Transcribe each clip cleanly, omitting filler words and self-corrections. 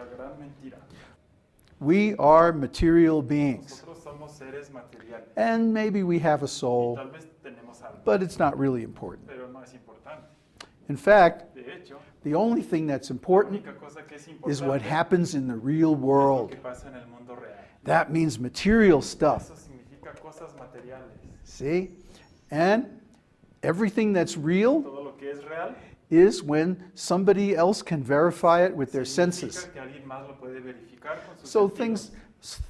la gran mentira. We are material beings. Nosotros somos seres materiales. And maybe we have a Y soul, tal vez tenemos algo, but it's not really important. pero no es importante. In fact, De hecho, the only thing that's la important única cosa que es is what importante happens in the real es lo world. que pasa en el mundo real. That means material stuff. Eso significa cosas materiales. See? And everything that's real Todo lo que es real is when somebody else can verify it with their senses. significa que alguien más lo puede verificar con sus So sentidos. things,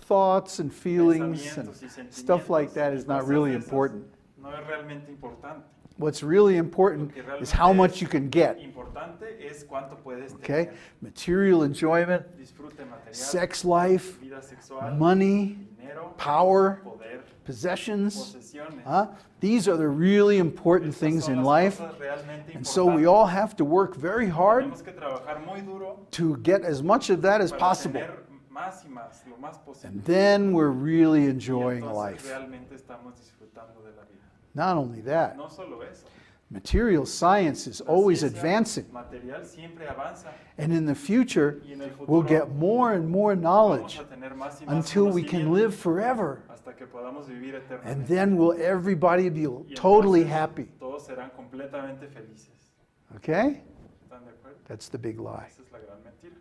thoughts and feelings and Pensamientos y sentimientos stuff like that y is not cosas really de esas important. No es realmente importante. What's really important Lo que is how realmente much you can get. Importante es cuánto puedes Okay? tener. Material enjoyment, Disfrute material, sex life, vida sexual, money, dinero, power, poder, possessions. posesiones. These are the really important Estas things son in las life. cosas realmente And so we importantes. all have to work very hard Tenemos que trabajar muy duro to get as much of that as para possible. tener más y más, lo más posible. And then we're really Y enjoying entonces life. realmente estamos disfrutando de la vida. Not only that, No solo eso. material science is La always ciencia advancing. material siempre avanza And in the future, y en el futuro we'll get more and more knowledge vamos a tener más y más until we can conocimiento live forever. hasta que podamos vivir eternamente. And then will everybody be Y totally entonces happy. Todos serán completamente felices. Okay? ¿Están de acuerdo? That's the big lie. Esa es la gran mentira.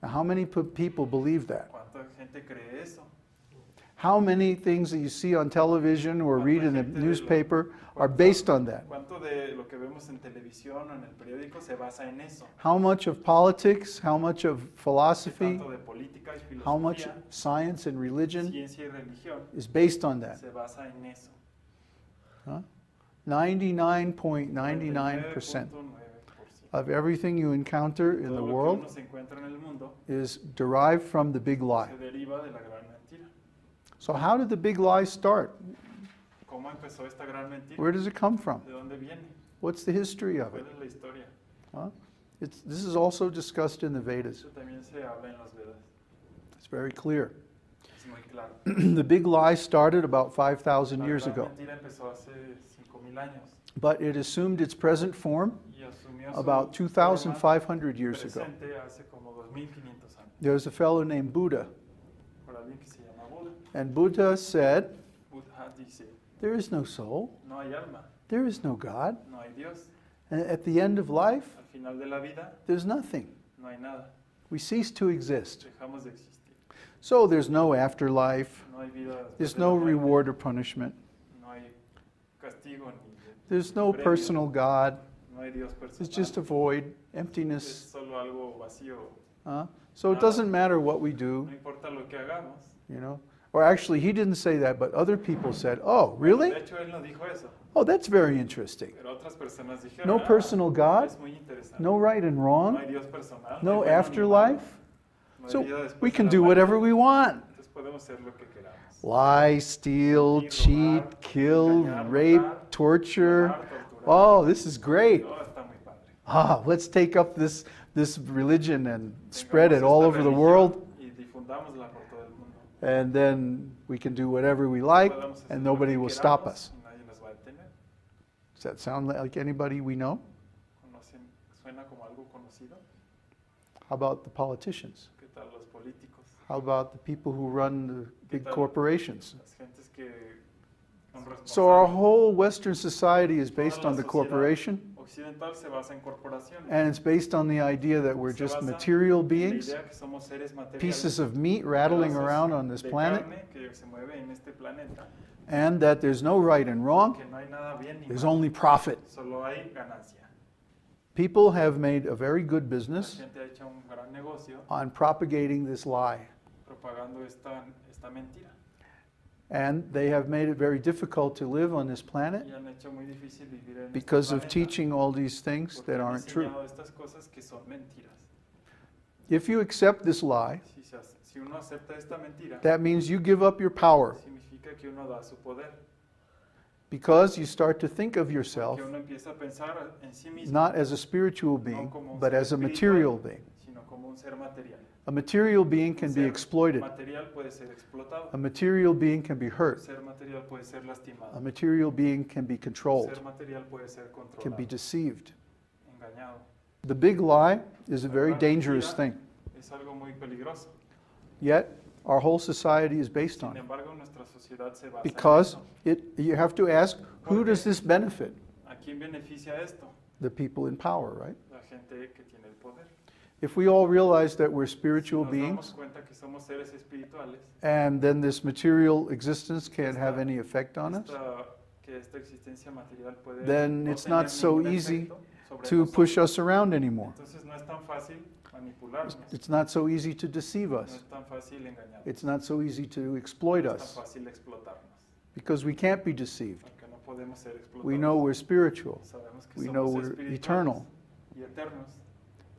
Now, how many people believe that? ¿Cuánta gente cree eso? How many things that you see on television or read in the newspaper are based on that? ¿Cuánto de lo que vemos en televisión o en el periódico se basa en eso? How much of politics, how much of ¿Qué philosophy, tanto de política y how much filosofía, science and religion ciencia y religión is based on that? se basa en eso? Huh? 99.99% 99.9% of everything you encounter in Todo the lo que world uno se encuentra en el mundo is derived from the big lie. se deriva de la gran mentira. So how did the big lie start? ¿Cómo empezó esta gran mentira? Where does it come from? ¿De dónde viene? What's the history of it? ¿Cuál es la historia? Huh? This is also discussed in the Vedas. Eso también se habla en los Vedas. It's very clear. Es muy claro. The big lie started about 5,000 La years gran ago, mentira empezó hace 5,000 años but it assumed its present form y asumió su about forma 2,500 years ago. presente hace como 2,500 años. There was a fellow named Buddha, Por alguien que se llama Buda. and Buddha said, Buddha dice, there is no soul, no hay alma, there is no God, no hay Dios. and at the end of life, Al final de la vida there's nothing. no hay nada. We cease to exist. Dejamos de existir. So there's no afterlife, No hay vida después there's de la no muerte, reward or punishment, no hay castigo ni there's no premio, personal God, no hay Dios it's personal. just a void, Es emptiness. solo algo vacío. So it doesn't matter what we do, No importa lo que hagamos. you know. Or actually, he didn't say that, but other people said, oh, really? De hecho, él no dijo eso. Oh, that's very interesting. Pero otras personas dijeron, No personal God, es muy interesante. no right and No wrong, hay Dios personal, no hay bueno ni afterlife. malo, no hay So vida después we de can la do muerte. whatever we want. Entonces podemos hacer lo que queramos. Lie, steal, cheat, kill, rape, torture. Oh, this is great. Todo está muy padre. Let's take up this religion and spread it Tengamos all esta over the religión world, y difundámosla por todo el mundo. and then we can do whatever we like, Podemos hacer and lo nobody que will stop queramos us. y nadie nos va a detener. Does that sound like anybody we know? Suena como algo conocido. How about the politicians? ¿Qué tal los políticos? How about the people who run the big tal? corporations? Las gentes que son So our responsables. whole Western society is based Toda on la the sociedad corporation, occidental se basa en corporaciones. and it's based on the idea that we're Se just basa material en la beings, idea que somos seres materiales, pieces of meat rattling pedazos around on this de planet, carne que se mueve en este planeta, and that there's no right and wrong, que no hay nada bien ni there's mal, only profit. solo hay ganancia. People have made a very good La business gente ha hecho un gran negocio on propagating this lie, propagando esta mentira and they have made it very difficult to live on this planet y han hecho muy difícil vivir en because este of planeta teaching all these things porque that han aren't true. enseñado estas cosas que son mentiras. If you accept this lie, Si uno acepta esta mentira, that means you give up your power significa que uno da su poder. because you start to think of yourself Que uno empieza a pensar en sí mismo, not as a spiritual no being, como un but ser as a espiritual, material being. sino como un ser material. A material being Un can be ser exploited. material puede ser explotado. A material being can be Un hurt. ser material puede ser lastimado. A material being can be Un controlled, ser material puede ser can be controlado, deceived. engañado. The big lie is a La very gran dangerous mentira thing. es algo muy peligroso. Yet, our whole society is based Sin on it. embargo, nuestra sociedad se basa en Because eso. you have to ask, who Porque does this benefit? ¿A quién beneficia esto? The people in power, right? La gente que tiene el poder. If we all realize that we're Si spiritual nos beings, damos cuenta que somos seres espirituales, and then this material existence can't have any effect on us, que esta existencia material puede then no it's tener not so ningún easy efecto sobre to nosotros. push us around anymore. Entonces no es tan fácil manipularnos, It's not so easy to deceive no us. es tan fácil engañarnos, It's not so easy to exploit no es us tan fácil explotarnos, because we can't be deceived. porque no podemos ser explotados. We know we're spiritual, Sabemos que we somos know we're espirituales eternal, y eternos,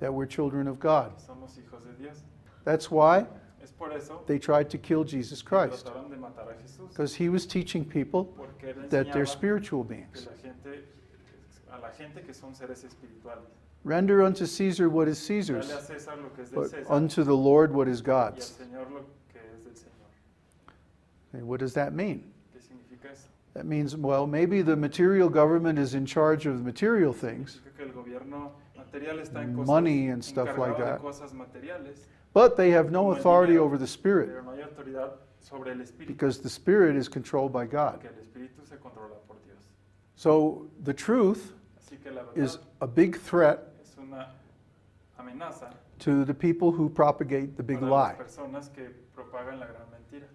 that we're children of God. que somos hijos de Dios. That's why Es por eso they tried to kill Jesus que Christ, trataron de matar a Jesús, because he was teaching people porque él that they're enseñaba spiritual que beings. a la gente que son seres espirituales. Render unto Caesar what is Dale Caesar's, a César lo que es del but César unto the Lord what is y al God's. Señor lo que es del Señor. Okay, what does that mean? ¿Qué significa eso? That means, well, maybe the material government is in charge of material things, Significa que el gobierno material está en cosas, money and stuff like encargado de that, cosas materiales, but they have no como el authority dinero, over the Spirit, pero no hay autoridad sobre el espíritu, because the Spirit is controlled by God. porque el espíritu se controla por Dios. So the truth Así que la is verdad a big threat es una amenaza to the people who propagate the big para lie. las personas que propagan la gran mentira.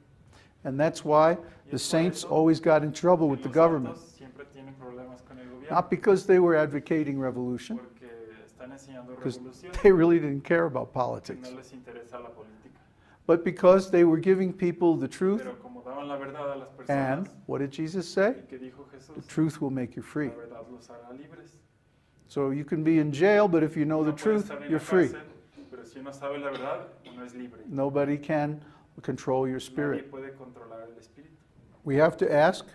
And that's why Y the es por saints eso always got in trouble que with the los government, santos siempre tienen problemas con el gobierno, not because they were advocating revolution, porque están enseñando because revolución, they really didn't care about que politics, no les interesa la política. but because they were giving people the truth. Pero como daban la verdad a las And personas, what did Jesus say? y que dijo Jesús, The truth will make you free. la verdad los hará libres. So you can be in jail, but if you know the Uno puede truth, estar en you're la free. cárcel, pero si uno sabe la verdad, uno es libre. Nobody can control your Nadie spirit. puede controlar el espíritu. We have to ask,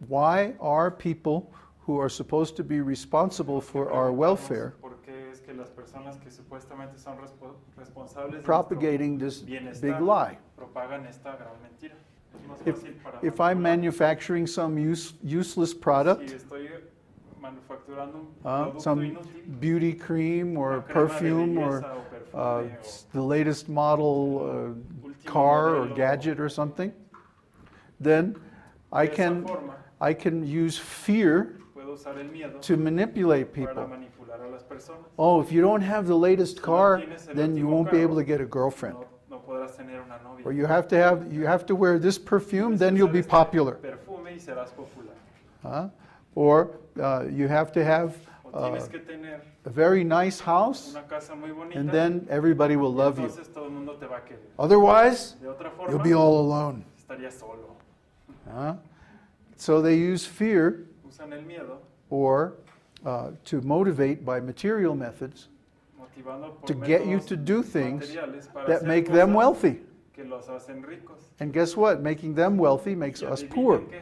why are people who are supposed to be responsible for our welfare ¿Por qué es que las personas que supuestamente son responsables de propagating this nuestro bienestar big lie? propagan esta gran mentira? Es más If, fácil para if I'm manipular. manufacturing some useless product, Si estoy manufacturando un producto some inútil, beauty cream or una crema de perfume or belleza o perfume the latest model último car or modelo, gadget or something, then I de esa can, forma, I can use fear puedo usar el miedo to manipulate para people. manipular a las personas. Oh, if you don't have the latest car, tienes el then you último won't be carro, able to get a girlfriend. No podrás tener una novia. Or you have to wear this perfume, Tienes then que you'll usar be este popular. Perfume y serás popular. Huh? Or you have to have O tienes que tener a very nice house, una casa muy bonita, and then everybody will y love you. entonces todo el mundo te va a querer. Otherwise, De otra you'll forma, be all alone. estarías solo. Huh? So they use fear Usan el miedo, or to motivate by material methods motivando por to get you métodos to do things materiales para that hacer make them cosas wealthy. que los hacen ricos. And guess what? Making them wealthy makes Y us adivinen poor qué,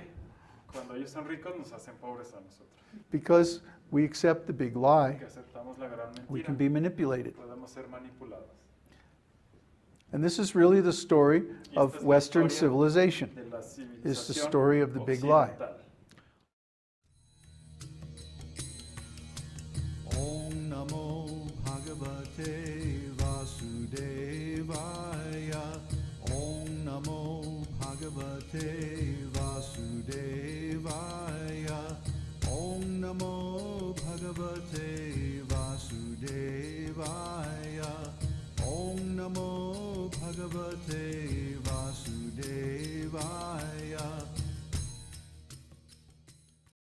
cuando ellos son ricos nos hacen pobres a nosotros. because we accept the big lie. Que aceptamos la gran We mentira, can be manipulated. podemos ser manipulados. And this is really the story Y esta of es la Western historia civilization. de la It's the civilización story of the big lie. occidental. Om Namo Bhagavate Vasudevaya.